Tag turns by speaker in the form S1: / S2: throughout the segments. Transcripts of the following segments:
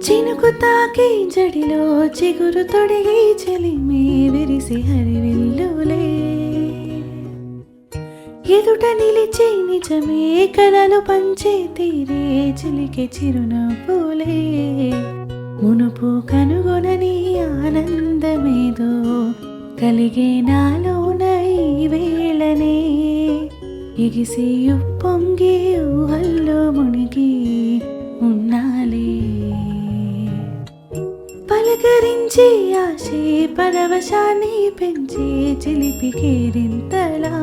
S1: చినుకు తాకి జడిలో చిగురు తొడిగి చెలిమే విరిసి హరివిల్లులే ఎదుట నిలిచి నిజమే కలలు పంచే తీరే చిలికే చిరునవ్వులే మునుపు కనుగొనని ఆనందమేదో కలిగే నాలోన ఈ వేళనే ఎగిసి ఉప్పొంగి ఊహల్లో మునిగి ఉన్నాలే పలకరించి ఆశే పరవశాన్ని పెంచే చిలిపి కేరింతలా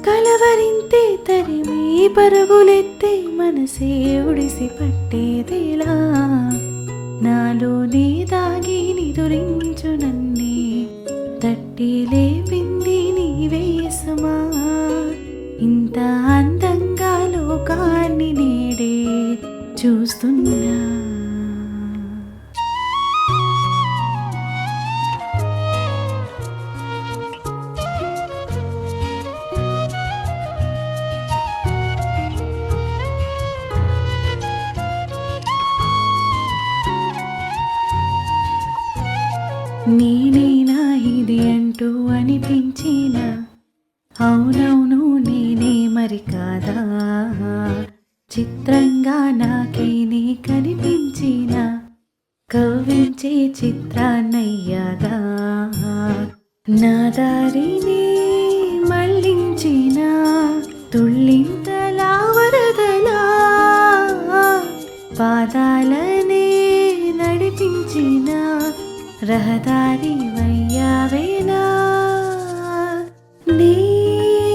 S1: కలవరింతే తరిమి పరుగులెత్తే మనసే ఉడిసి పట్టేదేలా నాలో నీ దాగి నిదురించు నన్నే తట్టి లేపింది నీవే సుమా ఇంత అందంగా లోకాన్ని నేడే చూస్తున్నా నేనేనా ఇది అంటూ అనిపించిన అవునవును నేనే మరి కాదా చిత్రంగా నాకే నీ కనిపించిన కవ్వించే చిత్రాన్నయ్యాగా నా దారిని మళ్ళించిన తుళ్ళింతలా వరదలా పాదాలనే నడిపించిన రహదారి వయ్యావేనా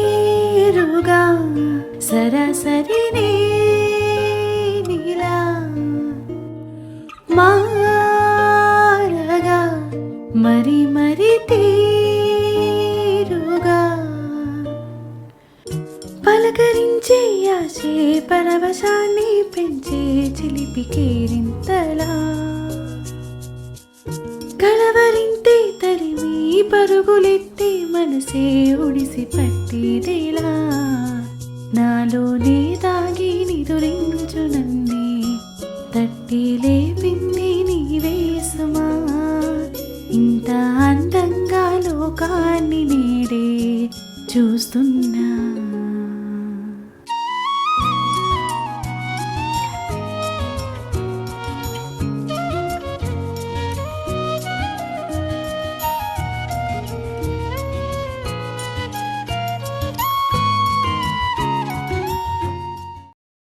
S1: నేరుగా సరాసరినే నీలా మారగా మరి మరి తీరుగా పలకరించే ఆశే పరవశాన్ని పెంచే చిలిపి కేరింతలా కలవరింతే తరిమి పరుగులెత్తే మనసే ఉడిసి పట్టేదేలా నాలో నీ దాగి నిదురించు నన్నే తట్టి లేపింది నీవే సుమా ఇంత అందంగా లోకాన్ని నేడే చూస్తున్నా